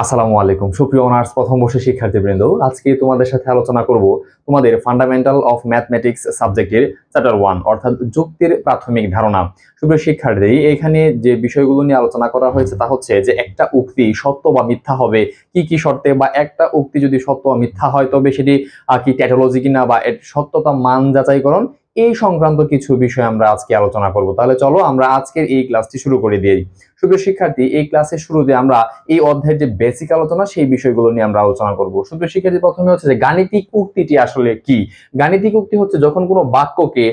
আসসালামু আলাইকুম সুপ্রিয় অনার্স প্রথম বর্ষের শিক্ষার্থীবৃন্দ, আজকে তোমাদের সাথে আলোচনা করব তোমাদের ফান্ডামেন্টাল অফ ম্যাথমেটিক্স সাবজেক্টের চ্যাপ্টার 1 অর্থাৎ যুক্তির প্রাথমিক ধারণা। সুপ্রিয় শিক্ষার্থী, এখানে যে বিষয়গুলো নিয়ে আলোচনা করা হয়েছে তা হচ্ছে যে একটা উক্তি সত্য বা মিথ্যা হবে কি কি শর্তে, বা একটা উক্তি যদি সত্য বা মিথ্যা হয় তবে সেটি কি ট্যাটোলজি কিনা বা এর সত্যতা মান যাচাইকরণ, এই সংক্রান্ত কিছু বিষয় আমরা আজকে আলোচনা করব। তাহলে চলো আমরা আজকের এই ক্লাসটি শুরু করে দিই। সুপ্রিয় শিক্ষার্থী, এই ক্লাসের শুরুতে আমরা এই অধ্যায়ের যে বেসিক আলোচনা সেই বিষয়গুলো নিয়ে আমরা আলোচনা করব। সুপ্রিয় শিক্ষার্থী, প্রথমে হচ্ছে যে গাণিতিক উক্তিটি আসলে কি। গাণিতিক উক্তি হচ্ছে যখন কোনো বাক্যকে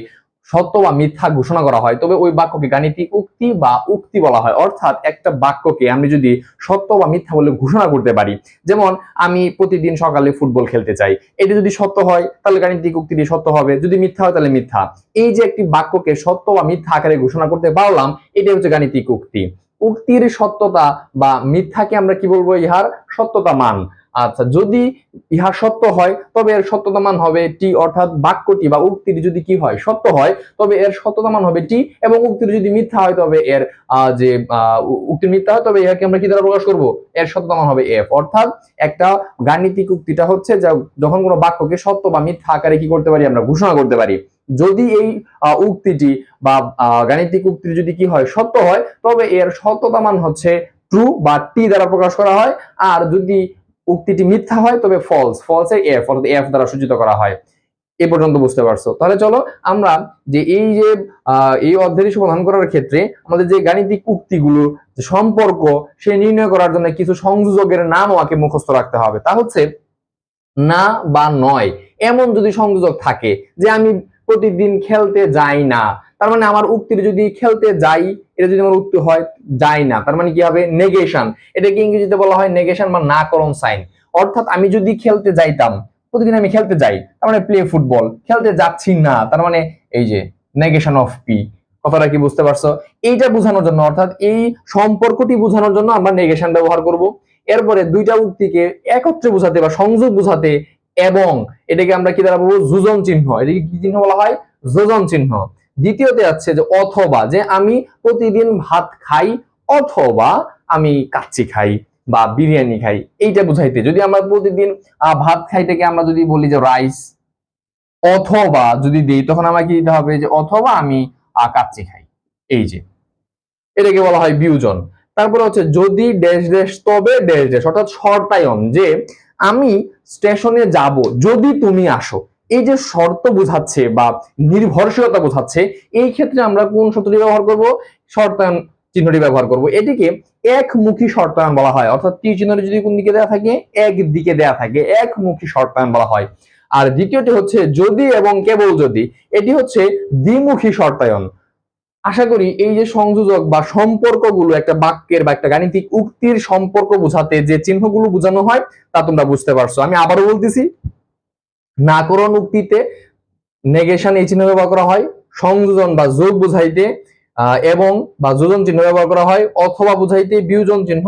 সত্য বা মিথ্যা ঘোষণা করা হয় তবে ওই বাক্যকে গাণিতিক উক্তি বা উক্তি বলা হয়। অর্থাৎ একটা বাক্যকে আমি যদি সত্য বা মিথ্যা বলে ঘোষণা করতে পারি, যেমন আমি প্রতিদিন সকালে ফুটবল খেলতে চাই, এটা যদি সত্য হয় তাহলে গাণিতিক উক্তিটি সত্য হবে, যদি মিথ্যা হয় তাহলে মিথ্যা। এই যে একটি বাক্যকে সত্য বা মিথ্যা আকারে ঘোষণা করতে পারলাম, এটা হচ্ছে গাণিতিক উক্তি। উক্তির সত্যতা বা মিথ্যাকে আমরা কি বলবো, ইহার সত্যতা মান। আচ্ছা, যদি ইহা সত্য হয় তবে এর সত্যতা মান হবে টি, অর্থাৎ বাক্যটি বা উক্তিটি যদি কি হয়, সত্য হয় তবে এর সত্যতা মান হবে টি, এবং উক্তিটি যদি মিথ্যা হয় তবে এর যে উক্তি মিথ্যা হয় তবে ইহাকে আমরা কি দ্বারা প্রকাশ করব, এর সত্যতা মান হবে এফ। অর্থাৎ একটা গাণিতিক উক্তিটা হচ্ছে যখন কোনো বাক্যকে সত্য বা মিথ্যা আকারে কি করতে পারি, আমরা ঘোষণা করতে পারি। যদি এই উক্তিটি বা গাণিতিক উক্তিটি যদি কি হয়, সত্য হয় তবে এর সত্যতা মান হচ্ছে ট্রু বা টি দ্বারা প্রকাশ করা হয়। আর যদি উক্তিটি মিথ্যা হয় তবে ফলস, ফলসে এফ অর্থাৎ এফ দ্বারা সূচিত করা হয়। এ পর্যন্ত বুঝতে পারছো? তাহলে চলো আমরা যে এই অধ্যায়টি সমাধান করার ক্ষেত্রে আমাদের যে গাণিতিক উক্তিগুলো সম্পর্ক সে নির্ণয় করার জন্য কিছু সংযোজকের নাম আমাকে মুখস্থ রাখতে হবে। তা হচ্ছে না বা নয়, এমন যদি সংযোজক থাকে যে আমি প্রতিদিন খেলতে যাই না, তার মানে আমার উক্তির যদি খেলতে যাই এটা যদি আমার উক্তি হয় যাই না, তার মানে কি হবে, নেগেশন। এটাকে ইংরেজিতে বলা হয় নেগেশন বা নাকরণ সাইন। অর্থাৎ আমি যদি খেলতে যাইতাম, প্রতিদিন আমি খেলতে যাই, তার মানে প্লে ফুটবল, খেলতে যাচ্ছি না তার মানে এই যে নেগেশন অফ পি। কথাটা কি বুঝতে পারছো? এইটা বোঝানোর জন্য, অর্থাৎ এই সম্পর্কটি বোঝানোর জন্য আমরা নেগেশন ব্যবহার করব। এরপরে দুইটা উক্তিকে একত্রে বোঝাতে বা সংযোগ বোঝাতে এবং এটাকে আমরা কি দ্বারা বলবো, যোজন চিহ্ন। এটাকে কি চিহ্ন বলা হয়, যোজন চিহ্ন। দ্বিতীয়তে আছে যে অথবা, যে আমি প্রতিদিন ভাত খাই অথবা আমি কাচ্চি খাই বা বিরিয়ানি খাই, এইটা বুঝাইতে যদি আমরা প্রতিদিন ভাত খাইটাকে আমরা যদি বলি যে রাইস, অথবা যদি দিই তখন আমার কি দিতে হবে, যে অথবা আমি কাচ্চি খাই। এই যে এটাকে বলা হয় বিয়োজন। তারপরে হচ্ছে যদি ড্যাশ ড্যাশ তবে ড্যাশ ড্যাশ, অর্থাৎ শর্তায়ন, যে আমি স্টেশনে যাব যদি তুমি আসো। এই যে শর্ত বোঝাচ্ছে বা নির্ভরশীলতা বোঝাচ্ছে, এই ক্ষেত্রে আমরা কোন সূত্রটি ব্যবহার করব, শর্তায়ন চিহ্নটি ব্যবহার করব। এটিকে একমুখী শর্তায়ন বলা হয়। অর্থাৎ তীর চিহ্নটি যদি কোন দিকে দেওয়া থাকে, একদিকে দেওয়া থাকে, একমুখী শর্তায়ন বলা হয়। আর দ্বিতীয়টি হচ্ছে যদি এবং কেবল যদি, এটি হচ্ছে দ্বিমুখী শর্তায়ন। আশা করি এই যে সংযোজক বা সম্পর্কগুলো একটা বাক্যের বা একটা গাণিতিক উক্তির সম্পর্ক বোঝাতে যে চিহ্নগুলো বোঝানো হয় তা তোমরা বুঝতে পারছো। আমি আবারও বলতেছি, নাকরণ উক্তিতে নেগেশন এই চিহ্ন ব্যবহার করা হয়, সংযোজন বা যোগ বুঝাইতে এবং বা যোজন চিহ্ন ব্যবহার করা হয়, অথবা বুঝাইতে বিয়োজন চিহ্ন,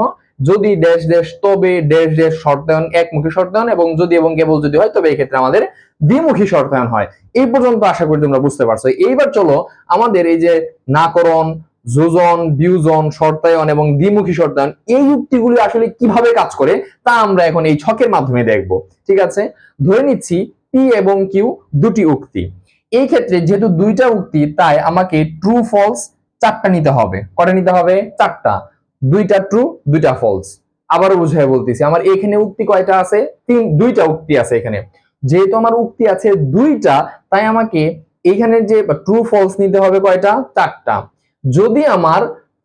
যদি ড্যাশ ড্যাশ তবে ড্যাশ ড্যাশ শর্তায়ন একমুখী শর্তায়ন, এবং যদি এবং কেবল যদি হয় তবে এই ক্ষেত্রে আমাদের দ্বিমুখী শর্তায়ন হয়। এই পর্যন্ত আশা করি তোমরা বুঝতে পারছো। এইবার চলো আমাদের এই যে নাকরণ, যোজন, বিয়োজন, শর্তায়ন এবং দ্বিমুখী শর্তায়ন, এই উক্তিগুলি আসলে কিভাবে কাজ করে তা আমরা এখন এই ছকের মাধ্যমে দেখব। ঠিক আছে, ধরে নিচ্ছি পি এবং কিউ দুটি উক্তি। এই ক্ষেত্রে যেহেতু দুইটা উক্তি তাই আমাকে ট্রু ফলস চারটা নিতে হবে। কটা নিতে হবে? চারটা। দুইটা ট্রু, দুইটা ফলস। আবারও বুঝাই বলতেছি, আমার এখানে উক্তি কয়টা আছে? দুইটা উক্তি আছে এখানে। যেহেতু আমার উক্তি আছে দুইটা, তাই আমাকে এখানে যে ট্রু ফলস নিতে হবে কয়টা? চারটা। যদি আমার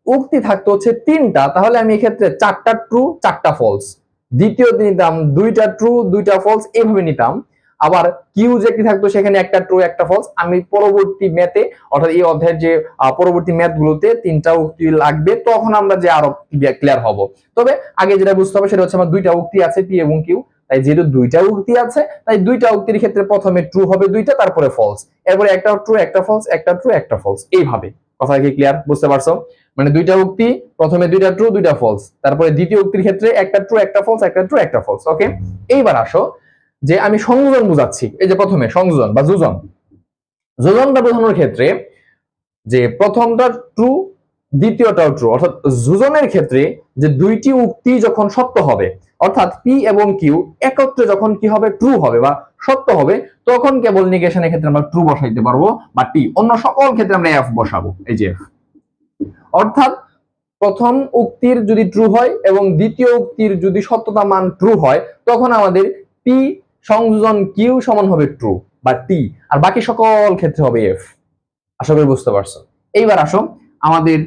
উক্তি থাকতো হচ্ছে তিনটা, তাহলে আমি এক্ষেত্রে চারটা ট্রু, চারটা ফলস। দ্বিতীয়ত নিতাম দুইটা ট্রু, দুইটা ফলস, এভাবে নিতাম। আবার কিউ যেটি থাকতো সেখানে একটা ট্রু, একটা ফলস। আমি পরবর্তী ম্যাথে, অর্থাৎ এই অধ্যায়ের যে পরবর্তী ম্যাথ গুলোতে তিনটা উক্তি লাগবে, তখন আমরা যে আরো ক্লিয়ার হব। তবে আগে যেটা বুঝতে হবে সেটা হচ্ছে আমার দুইটা উক্তি আছে পি এবং কিউ। তাই যেহেতু দুইটা উক্তি আছে তাই দুইটা উক্তির ক্ষেত্রে প্রথমে ট্রু হবে দুইটা, তারপরে ফলস, এরপরে একটা ট্রু, একটা ফলস, একটা ট্রু, একটা ফলস, এইভাবে। কথা কি ক্লিয়ার? বুঝতে পারছো? মানে দুইটা উক্তি, প্রথমে দুইটা ট্রু, দুইটা ফলস, তারপরে দ্বিতীয় উক্তির ক্ষেত্রে একটা ট্রু, একটা ফলস, একটা ট্রু, একটা ফলস। ওকে, এইবার আসো যে আমি সংযোজন বুঝাচ্ছি। এই যে প্রথমে সংযোজন বা যোজন, যোজনটা বোঝানোর ক্ষেত্রে যে প্রথমটা ট্রু, দ্বিতীয়টাও ট্রু, অর্থাৎ যোজনের ক্ষেত্রে যে দুইটি উক্তি যখন সত্য হবে, অর্থাৎ পি এবং কিউ একত্রে যখন কি হবে, ট্রু হবে বা সত্য হবে, তখন কেবল নেগেশনের ক্ষেত্রে আমরা ট্রু বসাইতে পারবো বা টি, অন্য সকল ক্ষেত্রে আমরা এফ বসাবো, এই যে এফ। অর্থাৎ প্রথম উক্তির যদি ট্রু হয় এবং দ্বিতীয় উক্তির যদি সত্যতা মান ট্রু হয়, তখন আমাদের পি সংযোজন কিউ সমান হবে ট্রু বা টি, আর বাকি সকল ক্ষেত্রে হবে এফ। আশা করি বুঝতে পারছো। এইবার আসো আমাদের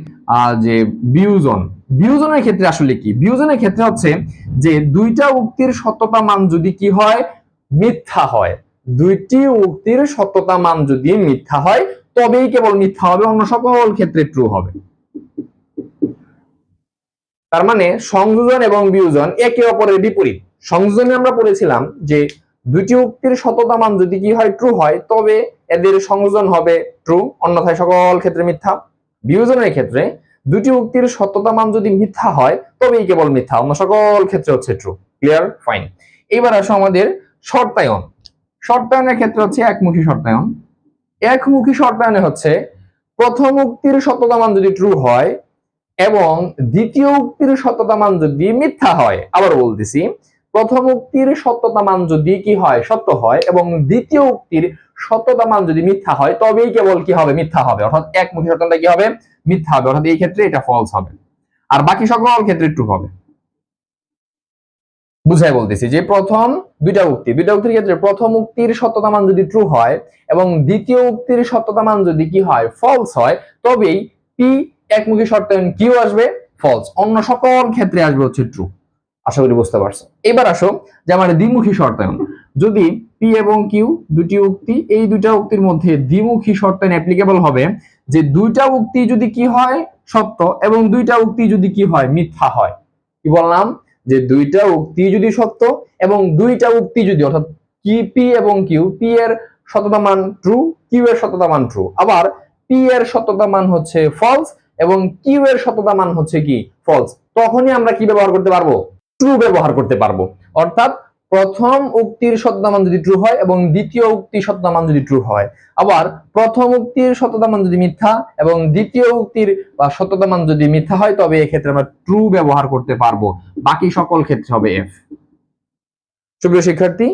যে বিয়োজন, বিয়োজনের ক্ষেত্রে আসলে কি, বিয়োজনের ক্ষেত্রে হচ্ছে যে দুইটা উক্তির সত্যতা মান যদি কি হয়, মিথ্যা হয়, দুইটি উক্তির সত্যতা মান যদি মিথ্যা হয় তবেই কেবল মিথ্যা হবে, অন্য সকল ক্ষেত্রে ট্রু হবে। তার মানে সংযোজন এবং বিয়োজন একে অপরের বিপরীত। সংযোজনে আমরা পড়েছিলাম যে দুইটি উক্তির সত্যতা মান যদি কি হয়, ট্রু হয়, তবে এদের সংযোজন হবে ট্রু, অন্যথায় সকল ক্ষেত্রে মিথ্যা। বিয়োজনের ক্ষেত্রে দুইটি উক্তির সত্যতা মান যদি মিথ্যা হয় তবেই কেবল মিথ্যা, অন্য সকল ক্ষেত্রে হচ্ছে ট্রু। ক্লিয়ার? ফাইন। এবার আসো আমাদের শর্তায়ন। শর্তায়নের ক্ষেত্রে হচ্ছে একমুখী শর্তায়ন। একমুখী শর্তায়নে হচ্ছে প্রথম উক্তির সত্যতা মান যদি ট্রু হয় এবং দ্বিতীয় উক্তির সত্যতা মান যদি মিথ্যা হয়, আবার বলতেছি, প্রথম উক্তির সত্যতা মান যদি কি হয়, সত্য হয়, এবং দ্বিতীয় উক্তির সত্যতা মান যদি মিথ্যা হয়, তবেই কেবল কি হবে, মিথ্যা হবে, অর্থাৎ একমুখী শর্তায়নটা কি হবে, মিথ্যা হবে, অর্থাৎ এই ক্ষেত্রে এটা ফলস হবে, আর বাকি সকল ক্ষেত্রে ট্রু হবে। বুঝাই বলতেছি যে প্রথম দুইটা উক্তির ক্ষেত্রে প্রথম উক্তির সত্যতা মান যদি ট্রু হয় এবং দ্বিতীয় উক্তির সত্যতা মান যদি কি হয়, ফলস হয়, তবেই পি একমুখী শর্তায়ন কিউ আসবে ফলস, অন্য সকল ক্ষেত্রে আসবে হচ্ছে ট্রু। আশা করি বুঝতে পারছো। এবার আসো যে আমার দ্বিমুখী শর্তায়ন, যদি পি এবং কিউ দুটি উক্তি, এই দুইটা উক্তির মধ্যে দ্বিমুখী শর্তায়ন অ্যাপ্লিকেবল হবে যে দুইটা উক্তি যদি কি হয়, সত্য, এবং দুইটা উক্তি যদি কি হয়, মিথ্যা হয়। কি বললাম, যে দুইটা উক্তি যদি সত্য এবং দুইটা উক্তি যদি, অর্থাৎ কি পি এবং কিউ, পি এর সত্যতা মান ট্রু, কিউ এর সত্যতা মান ট্রু, আবার পি এর সত্যতা মান হচ্ছে ফলস এবং কিউ এর সত্যতা মান হচ্ছে কি, ফলস, তখনই আমরা কি ব্যবহার করতে পারবো, ট্রু ব্যবহার করতে পারবো। অর্থাৎ প্রথম উক্তির সত্যতা মান যদি ট্রু হয় এবং দ্বিতীয় উক্তির সত্যতা মান যদি ট্রু হয়, আবার প্রথম উক্তির সত্যতা মান যদি মিথ্যা এবং দ্বিতীয় উক্তির বা সত্যতা মান যদি মিথ্যা হয়, তবে এক্ষেত্রে আমরা ট্রু ব্যবহার করতে পারবো, বাকি সকল ক্ষেত্রে হবে এফ। সুপ্রিয় শিক্ষার্থী,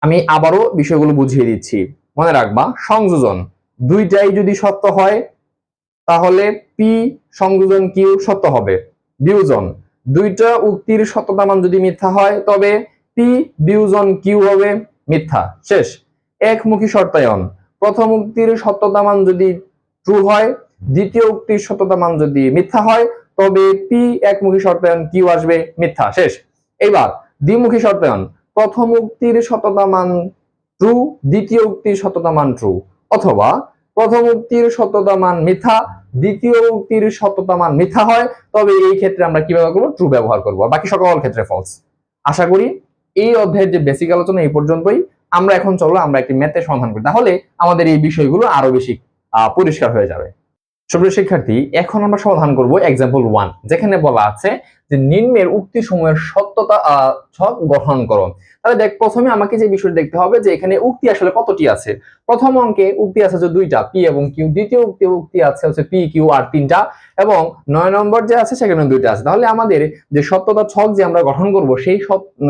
আমি আবারও বিষয়গুলো বুঝিয়ে দিচ্ছি, মনে রাখবা। সংযোজন দুইটাই যদি সত্য হয় তাহলে পি সংযোজন কিউ সত্য হবে। বিয়োজন দুইটা উক্তির সত্যতা মান যদি মিথ্যা হয় তবে পি বিয়োজন কিউ হবে মিথ্যা। শেষ। একমুখী শর্তায়ন, প্রথম উক্তির সত্যতা মান যদি ট্রু হয়, দ্বিতীয় উক্তির সত্যতা মান যদি মিথ্যা হয়, তবে পি একমুখী শর্তায়ন কিউ আসবে মিথ্যা। শেষ। এবার দ্বিমুখী শর্তায়ন, প্রথম উক্তির সত্যতা মান ট্রু, দ্বিতীয় উক্তির সত্যতা মান ট্রু, অথবা প্রথম উক্তির সত্যতা মান মিথ্যা, দ্বিতীয় উক্তির সত্যতা মান মিথ্যা হয়, তবে এই ক্ষেত্রে আমরা কি ব্যবহার করবো, ট্রু ব্যবহার করবো, বাকি সকল ক্ষেত্রে ফলস। আশা করি এই অধ্যায়ের যে বেসিক আলোচনা এই পর্যন্তই। আমরা এখন চলো আমরা একটি ম্যাথের সমাধান করি, তাহলে আমাদের এই বিষয়গুলো আরো বেশি পরিষ্কার হয়ে যাবে। সুপ্রিয় শিক্ষার্থী, এখন আমরা সমাধান করব एग्जांपल 1, যেখানে বলা আছে যে নিম্নের উক্তি সমূহের সত্যতা ছক গঠন করো। তাহলে দেখ, প্রথমে আমাকে যে বিষয়টা দেখতে হবে যে এখানে উক্তি আসলে কতটি আছে। প্রথম অঙ্কে উক্তি আছে যে দুইটা, পি এবং কিউ, দ্বিতীয় উক্তি আছে হচ্ছে পি কিউ আর তিনটা, এবং 9 নম্বর যে আছে সেখানে দুইটা আছে। তাহলে আমাদের যে সত্যতা ছক যে আমরা গঠন করব, সেই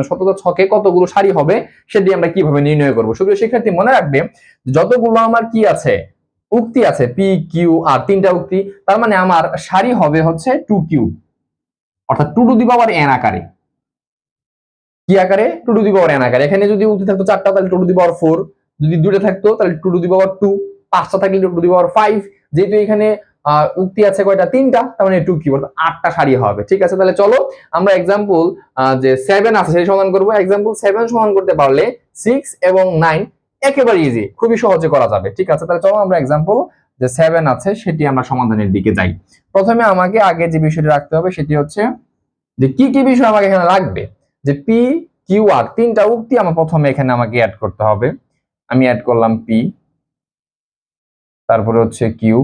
সত্যতা ছকে কতগুলো সারি হবে সেটি আমরা কিভাবে নির্ণয় করব। সুপ্রিয় শিক্ষার্থী, মনে রাখবে যতগুলো আমার কি আছে, উক্তি আছে, পি কিউ আর তিনটা উক্তি, তার মানে আমার সারি হবে হচ্ছে 2 কিউ, অর্থাৎ 2 টু দি পাওয়ার n আকারে। কি আকারে? 2 টু দি পাওয়ার n আকারে। এখানে যদি উক্তি থাকতো 4টা তাহলে 2 টু দি পাওয়ার 4, যদি দুটো থাকতো তাহলে 2 টু দি পাওয়ার 2, 5টা থাকলে 2 টু দি পাওয়ার 5, যেহেতু এখানে উক্তি আছে কয়টা, তিনটা, তার মানে 2 কিউ, অর্থাৎ 8টা সারি হবে। ঠিক আছে, তাহলে চলো আমরা एग्जांपल যে 7 আছে সেই সমান করব। एग्जांपल 7 সমান করতে পারলে 6 এবং 9 একেবারে ইজি, খুবই সহজে করা যাবে। ঠিক আছে, তাহলে চলো আমরা एग्जांपल যে 7 আছে সেটি আমরা সমাধানের দিকে যাই। প্রথমে আমাকে আগে যে বিষয়টি রাখতে হবে সেটি হচ্ছে যে কি কি বিষয় আমাকে এখানে লাগবে, যে পি কিউ আর তিনটা উক্তি আমার প্রথমে এখানে আমাকে অ্যাড করতে হবে। আমি অ্যাড করলাম পি, তারপরে হচ্ছে কিউ,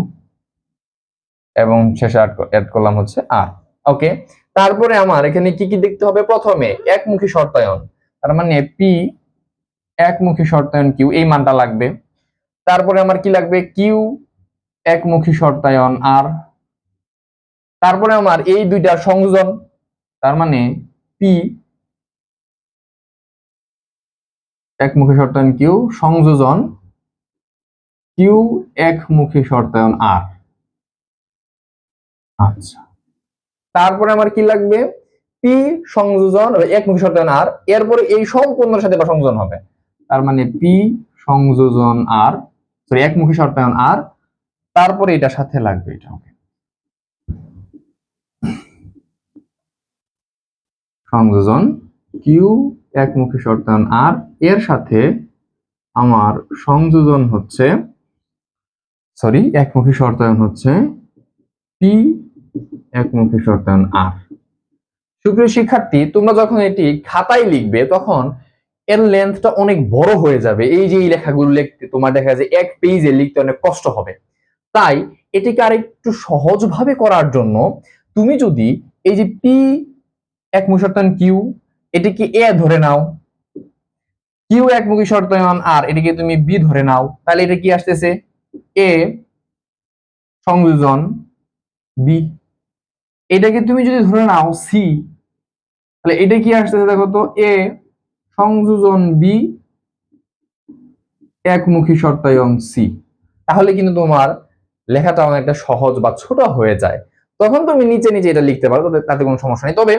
এবং শেষে অ্যাড করলাম হচ্ছে আর। ওকে, তারপরে আমার এখানে কি কি দেখতে হবে, প্রথমে একমুখী শর্তায়ন, তার মানে পি একমুখী শর্তায়ন কিউ, এই মানটা লাগবে। তারপরে আমার কি লাগবে, কিউ একমুখী শর্তায়ন আর, তারপরে আমার এই দুইটার সংযোজন, তার মানে পি একমুখী শর্তায়ন কিউ সংযোজন কিউ একমুখী শর্তায়ন আর। আচ্ছা, তারপরে আমার কি লাগবে, পি সংযোজন একমুখী শর্তায়ন আর, এরপরে এই সম্পূর্ণের সাথে বা সংযোজন হবে, তার মানে পি সংযোজন আর, সরি একমুখী শর্তায়ন আর, তারপরে এটার সাথে লাগবে এটা। ওকে, সংযোজন কিউ একমুখী শর্তায়ন আর, এর সাথে আমার সংযোজন হচ্ছে, সরি একমুখী শর্তায়ন হচ্ছে পি একমুখী শর্তায়ন আর। সুপ্রিয় শিক্ষার্থী, তোমরা যখন এটি খাতায় লিখবে তখন এর লেন্থটা অনেক বড় হয়ে যাবে। এই যে এই লেখাগুলো লিখতে তোমার দেখা যায় এক পেজে লিখতে অনেক কষ্ট হবে। তাই এটিকে আরেকটু সহজভাবে করার জন্য তুমি যদি এই যে পি একমুখী শর্তায়ন কিউ এটিকে এ ধরে নাও, কিউ একমুখী শর্তায়ন আর এটিকে তুমি বি ধরে নাও, তাহলে এটা কি আসতেছে, এ সংযোজন বি। এটাকে তুমি যদি ধরে নাও সি, তাহলে এটা কি আসতেছে দেখো তো, এ সংযোজন বি একমুখী শর্তায়ন সি। তাহলে কিন্তু তোমার লেখাটা অনেকটা সহজ বা ছোট হয়ে যায়। তখন তুমি নিচে নিচে এটা লিখতে পারো, তাতে কোনো সমস্যা নেই। তবে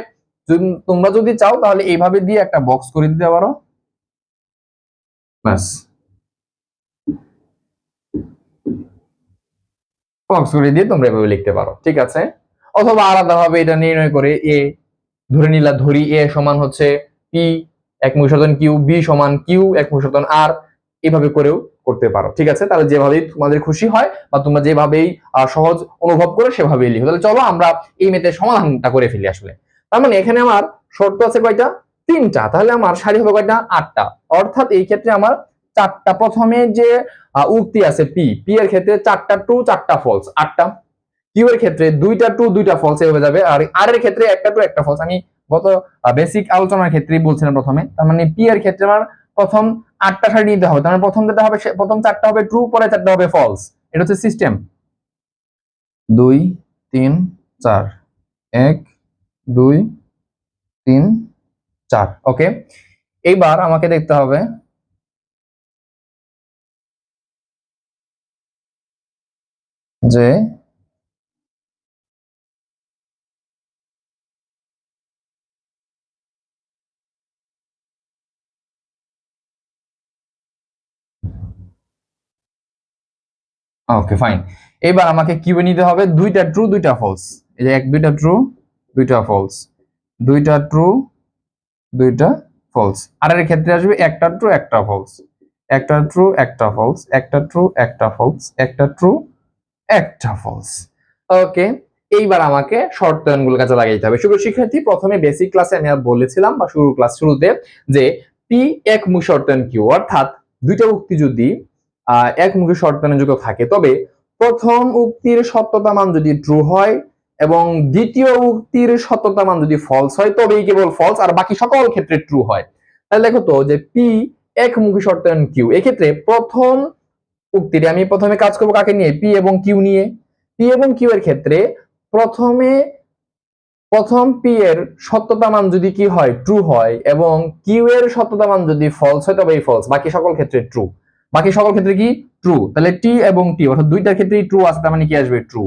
তোমরা যদি চাও তাহলে এইভাবে দিয়ে একটা বক্স করে দিতে পারো, ব্যাস বক্স করে দিয়ে তোমরা এভাবে লিখতে পারো, ঠিক আছে। অথবা আলাদাভাবে এটা নির্ণয় করে এ ধরি এ সমান হচ্ছে পি একমুখী শর্তায়ন কিউ, বি সমান কিউ একমুখী শর্তায়ন আর, এভাবে করেও করতে পারো, ঠিক আছে। তাহলে যেভাবেই তোমাদের খুশি হয় বা তোমরা যেভাবেই সহজ অনুভব করো সেভাবেই লিখো। তাহলে চলো আমরা এই ম্যাথের সমাধানটা করে ফেলি। আসলে তার মানে এখানে আমার শর্ত আছে কয়টা, তিনটা, তাহলে আমার সারি হবে কয়টা, আটটা। অর্থাৎ এই ক্ষেত্রে আমার চারটা, প্রথমে যে উক্তি আছে পি, পি এর ক্ষেত্রে চারটা ট্রু চারটা ফলস, আটটা। কিউ এর ক্ষেত্রে দুইটা ট্রু দুইটা ফলস হয়ে যাবে, আর আর এর ক্ষেত্রে একটা ট্রু একটা ফলস। আমি গত বেসিক আলোচনার ক্ষেত্রেই বলছিলাম প্রথমে, তার মানে পি এর ক্ষেত্রে আমার প্রথম আটটা সারি নিতে হবে, তার মানে প্রথম যেটা হবে প্রথম চারটা হবে ট্রু, পরে চারটা হবে ফলস। এটা হচ্ছে সিস্টেম। 2 3 4, 1 2 3 4। ওকে, এইবার আমাকে দেখতে হবে যে ওকে ফাইন, এবার আমাকে কিউবে নিতে হবে দুইটা ট্রু দুইটা ফলস। এই যে দুইটা ট্রু দুইটা ফলস, দুইটা ট্রু দুইটা ফলস। আর এর ক্ষেত্রে আসবে একটা ট্রু একটা ফলস, একটা ট্রু একটা ফলস, একটা ট্রু একটা ফলস, একটা ট্রু একটা ফলস। ওকে, এইবার আমাকে শর্তায়নগুলো কাজে লাগাইতে হবে। শুধু শিক্ষার্থী, প্রথমে বেসিক ক্লাসে আমি বলেছিলাম বা শুরুতে যে পি একমুখী শর্তায়ন কিউ, অর্থাৎ দুইটা উক্তি যদি একমুখী শর্তায়নের যুক্ত থাকে, তবে প্রথম উক্তির সত্যতা মান যদি ট্রু হয় এবং দ্বিতীয় উক্তির সত্যতা মান যদি ফলস হয়, তবেই কেবল ফলস, আর বাকি সকল ক্ষেত্রে ট্রু হয়। তাহলে দেখো তো যে পি একমুখী শর্তায়ন কিউ, এক্ষেত্রে প্রথম উক্তিটি আমি প্রথমে কাজ করবো কাকে নিয়ে, পি এবং কিউ নিয়ে। পি এবং কিউ এর ক্ষেত্রে প্রথম পি এর সত্যতা মান যদি কি হয়, ট্রু হয়, এবং কিউ এর সত্যতা মান যদি ফলস হয় তবে এই ফলস, বাকি সকল ক্ষেত্রে ট্রু। বাকি সকল ক্ষেত্রে কি ট্রু, তাহলে টি এবং টি অর্থাৎ দুইটার ক্ষেত্রেই ট্রু আছে, তার মানে কি আসবে, ট্রু।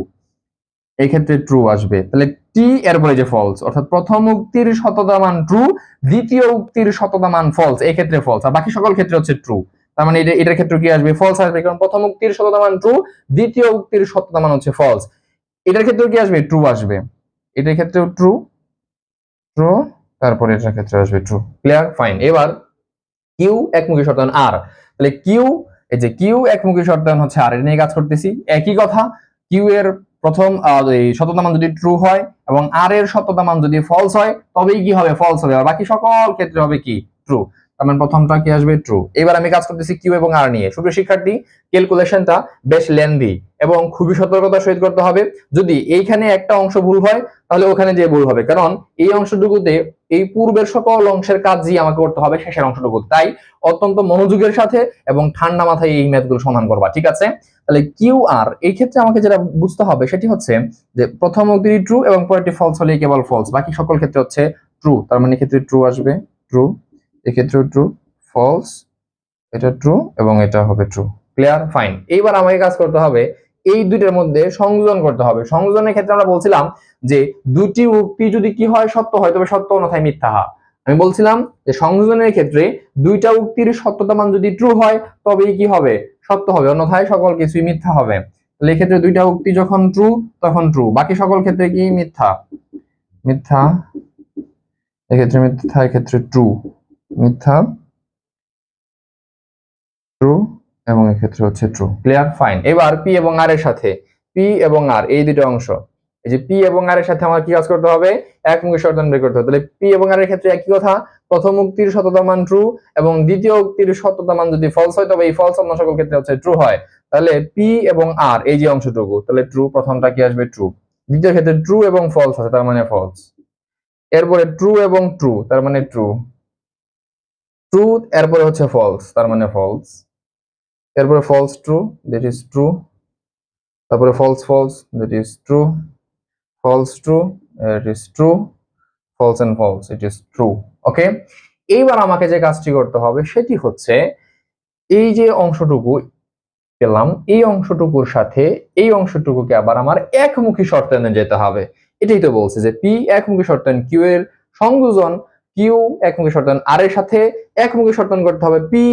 এই ক্ষেত্রে ট্রু আসবে, তাহলে টি এরপরে যে ফলস, অর্থাৎ প্রথম উক্তির সত্যতা মান ট্রু, দ্বিতীয় উক্তির সত্যতা মান ফলস, এই ক্ষেত্রে ফলস, আর বাকি সকল ক্ষেত্রে হচ্ছে ট্রু। তার মানে এটার ক্ষেত্রে কি আসবে, ফলস আসবে, কারণ প্রথম উক্তির সত্যতা মান ট্রু, দ্বিতীয় উক্তির সত্যতা মান হচ্ছে ফলস। এটার ক্ষেত্রে কি আসবে, ট্রু আসবে। এটার ক্ষেত্রেও ট্রু ট্রু, তারপরে এটার ক্ষেত্রে আসবে ট্রু। Clear, fine. এবার কিউ একমুখী শর্তায়ন আর, তাহলে কিউ, এই যে কিউ একমুখী শর্তায়ন হচ্ছে আর, এর নিয়ে কাজ করতেছি। একই কথা, কিউ এর প্রথম এই সত্যতা মান যদি ট্রু হয় এবং আর এর সত্যতা মান যদি ফলস হয় তবেই কি হবে, ফলস হবে, আর বাকি সকল ক্ষেত্রে হবে কি, ট্রু। তার মানে প্রথমটা কি আসবে ট্রু। এবার আমি কাজ করতেছি কিউ এবং আর নিয়ে। সুপ্রিয় শিক্ষার্থী, ক্যালকুলেশনটা বেশ লেন্দি এবং খুবই সতর্কতার সহিত করতে হবে। যদি এইখানে একটা অংশ ভুল হয় তাহলে ওখানে যে ভুল হবে, কারণ এই অংশটুকুতে এই পূর্বের সকল অংশের কাজই আমাকে করতে হবে শেষের অংশটুকু। তাই অত্যন্ত মনোযোগের সাথে এবং ঠান্ডা মাথায় এই ম্যাথগুলো সমাধান করবা, ঠিক আছে? তাহলে কিউ আর এই ক্ষেত্রে আমাকে যেটা বুঝতে হবে সেটি হচ্ছে যে প্রথম উক্তিটি ট্রু এবং পরেরটি ফলস হলে কেবল ফলস, বাকি সকল ক্ষেত্রে হচ্ছে ট্রু। তার মানে ক্ষেত্রে ট্রু আসবে, ট্রু, এক্ষেত্রে ট্রু, ফলস, এটা ট্রু এবং এটা হবে ট্রু। ক্লিয়ার? ফাইন। এইবার আমাকে কাজ করতে হবে এই দুইটার মধ্যে সংযোজন করতে হবে। সংযোজনের ক্ষেত্রে আমরা বলছিলাম যে দুটি উক্তি যদি কি হয় সত্য হয় তবে সত্য অন্যথায় মিথ্যা হয়। আমি বলছিলাম যে সংযোজনের ক্ষেত্রে দুইটা উক্তির সত্যতা মান যদি ট্রু হয় তবেই কি হবে, সত্য হবে, অন্যথায় সকল কিছুই মিথ্যা হবে। তাহলে এক্ষেত্রে দুইটা উক্তি যখন ট্রু তখন ট্রু, বাকি সকল ক্ষেত্রে কি মিথ্যা, মিথ্যা, এক্ষেত্রে মিথ্যা, এক্ষেত্রে ট্রু, মিথ্যা, ট্রু এবং এক্ষেত্রে হচ্ছে ট্রু। ক্লিয়ার? ফাইন। এবার পি এবং আর এর সাথে, পি এবং আর এই দুটো অংশ, এই যে পি এবং আর এর সাথে আমার কি কাজ করতে হবে, একমুখী শর্ত বের করতে হবে। তাহলে পি এবং আর এর ক্ষেত্রে একই কথা, প্রথম উক্তির সত্যতা মান ট্রু এবং দ্বিতীয় উক্তির সত্যতা মান যদি ফলস হয় তবে এই ফলস অন্য সকল ক্ষেত্রে হচ্ছে ট্রু হয়। তাহলে পি এবং আর এই যে অংশটুকু, তাহলে ট্রু, প্রথমটা কি আসবে ট্রু, দ্বিতীয় ক্ষেত্রে ট্রু এবং ফলস আছে তার মানে ফলস, এরপরে ট্রু এবং ট্রু তার মানে ট্রু, ট্রু এরপরে হচ্ছে ফলস তার মানে ফলস, এরপরে false true that is true, তারপরে false false that is true, false true it is true, false and false it is true. Okay, এইবার আমাকে যে কাজটি করতে হবে সেটি হচ্ছে এই যে অংশটুকু পেলাম এই অংশটুকুর সাথে এই অংশটুকুকে আবার আমার একমুখী শর্তায়নে যেতে হবে। এটাই তো বলছে যে পি একমুখী শর্তায়ন কিউ এর সংযোজন, কিউ একমুখী শর্তায়ন আর এর সাথে একমুখী শর্তায়ন করতে হবে পি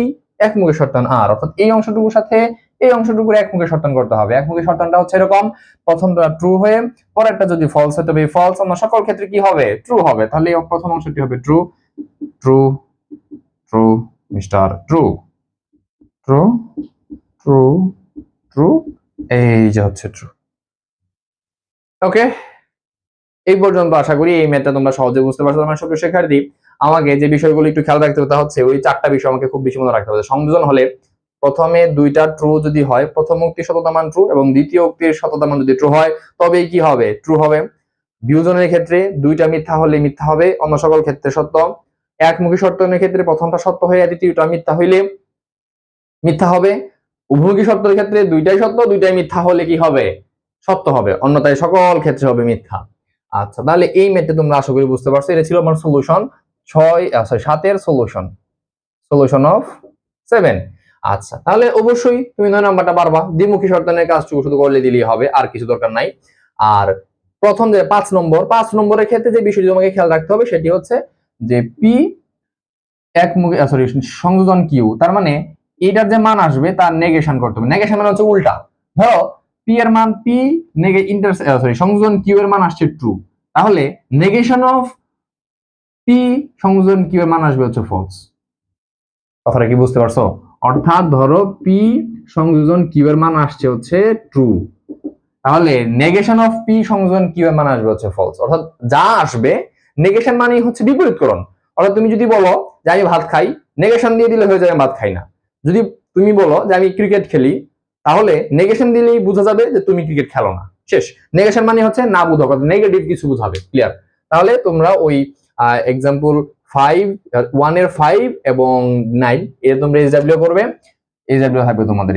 একমুখী শর্তায়ন আর, অর্থাৎ এই অংশটুকুর সাথে এই অংশটুকুর একমুখী শর্তায়ন করতে হবে। একমুখী শর্তায়নটা হচ্ছে এরকম, প্রথমটা ট্রু হয়ে পরেরটা যদি ফলস হয় তবে ফলস, অন্য সকল ক্ষেত্রে কি হবে, ট্রু হবে। তাহলে প্রথম অংশটি হবে true, true, true, mister true, true, true, true, এই যে হচ্ছে ট্রু। ওকে, এই পর্যন্ত আশা করি এই ম্যাথটা তোমরা সহজে বুঝতে পারছো। আমার সুপ্রিয় শিক্ষার্থী, আমাকে যে বিষয়গুলো একটু খেয়াল রাখতে হবে তা হচ্ছে ওই চারটা বিষয় আমাকে খুব বেশি মনে রাখতে হবে। সংযোজন হলে প্রথমে দুইটা ট্রু যদি হয়, প্রথম উক্তির সততা মান ট্রু এবং দ্বিতীয় উক্তির সততা মান যদি ট্রু হয় তবেই কি হবে, ট্রু হবে। বিয়োজনের ক্ষেত্রে দুইটা মিথ্যা হলে মিথ্যা হবে, অন্য সকল ক্ষেত্রে সত্য। একমুখী শর্তায়নের ক্ষেত্রে প্রথমটা সত্য হয়ে দ্বিতীয়টা মিথ্যা হইলে মিথ্যা হবে। উভয়মুখী শর্তের ক্ষেত্রে দুইটাই সত্য, দুইটাই মিথ্যা হলে কি হবে, সত্য হবে, অন্যথায় সকল ক্ষেত্রে হবে মিথ্যা। আচ্ছা, তাহলে এই ম্যাথটা তোমরা আশা করি বুঝতে পারছো। এটা ছিল আমার সলিউশন 7 এর সলিউশন, সলিউশন অফ 7। আচ্ছা, তাহলে অবশ্যই তুমি 9 নাম্বারটা পারবা। দ্বিমুখী শর্তায়নের কাজটুকু শুধু করলে দিলেই হবে, আর কিছু দরকার নাই। আর প্রথম যে 5 নম্বরের ক্ষেত্রে যে বিষয়টি তোমাকে খেয়াল রাখতে হবে সেটি হচ্ছে যে পি একমুখী সংযোজন কিউ, তার মানে এটার যে মান আসবে তার নেগেশন করতে হবে। নেগেশন মানে হচ্ছে উল্টা। ধরো পি এর মান পি সংযোজন কিউ এর মান আসছে ট্রু, তাহলে নেগেশন অফ পি সংযোজন কিউ এর মান আসবে হচ্ছে ফলস। কথাটা কি বুঝতে পারছো? অর্থাৎ ধরো পি সংযোজন কিউ এর মান আসছে হচ্ছে ট্রু, তাহলে নেগেশন অফ পি সংযোজন কিউ এর মান আসবে হচ্ছে ফলস। অর্থাৎ যা আসবে নেগেশন মানেই হচ্ছে বিপরীতকরণ। অর্থাৎ তুমি যদি বলো যে আমি ভাত খাই, নেগেশন দিয়ে দিলে হয়ে যাবে ভাত খাই না। যদি তুমি বলো যে আমি ক্রিকেট খেলি, তাহলে নেগেশন দিলেই বোঝা যাবে যে তুমি ক্রিকেট খেলো না, শেষ। নেগেশন মানে হচ্ছে না বোঝাবে, নেগেটিভ কিছু বোঝাবে। ক্লিয়ার? তাহলে তোমরা ওই এক্সাম্পল 1 এর 5 এবং 9 এর তোমরা এসডব্লিউ করবে। এসডব্লিউ থাকবে তোমাদের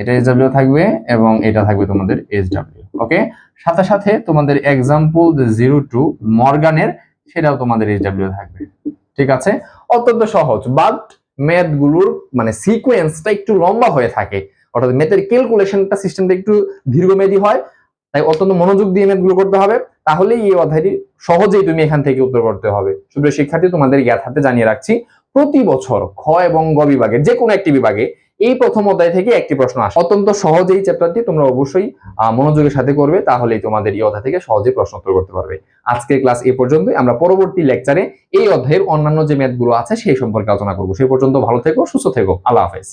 এটা এসডব্লিউ থাকবে এবং এটা থাকবে তোমাদের এসডব্লিউ। ওকে, সাথে সাথে তোমাদের এক্সাম্পল 02 মর্গানের সেটাও তোমাদের এসডব্লিউ থাকবে। ঠিক আছে, অত্যন্ত সহজ, বাট ম্যাথ গুলোর মানে সিকোয়েন্সটা একটু লম্বা হয়ে থাকে, অর্থাৎ ম্যাথের ক্যালকুলেশনটা সিস্টেমটা একটু দীর্ঘমেয়াদী হয়। তাই অত্যন্ত মনোযোগ দিয়ে ম্যাথ গুলো করতে হবে, তাহলেই এই অধ্যায়টি সহজেই তুমি এখান থেকে উত্তর করতে হবে। সুপ্রিয় শিক্ষার্থী, তোমাদের জ্ঞাত হাতে জানিয়ে রাখছি প্রতি বছর খ এবং গ বিভাগের যে কোনো একটি বিভাগে এই প্রথম অধ্যায় থেকে একটি প্রশ্ন আসে। অত্যন্ত সহজ এই চ্যাপ্টারটি তোমরা অবশ্যই মনোযোগের সাথে করবে, তাহলেই তোমাদের এই অধ্যায় থেকে সহজে প্রশ্ন উত্তর করতে পারবে। আজকের ক্লাস এই পর্যন্তই। আমরা পরবর্তী লেকচারে এই অধ্যায়ের অন্যান্য যে ম্যাথগুলো আছে সেই সম্পর্কে আলোচনা করবো। সেই পর্যন্ত ভালো থেকো, সুস্থ থেকো, আল্লাহ হাফেজ।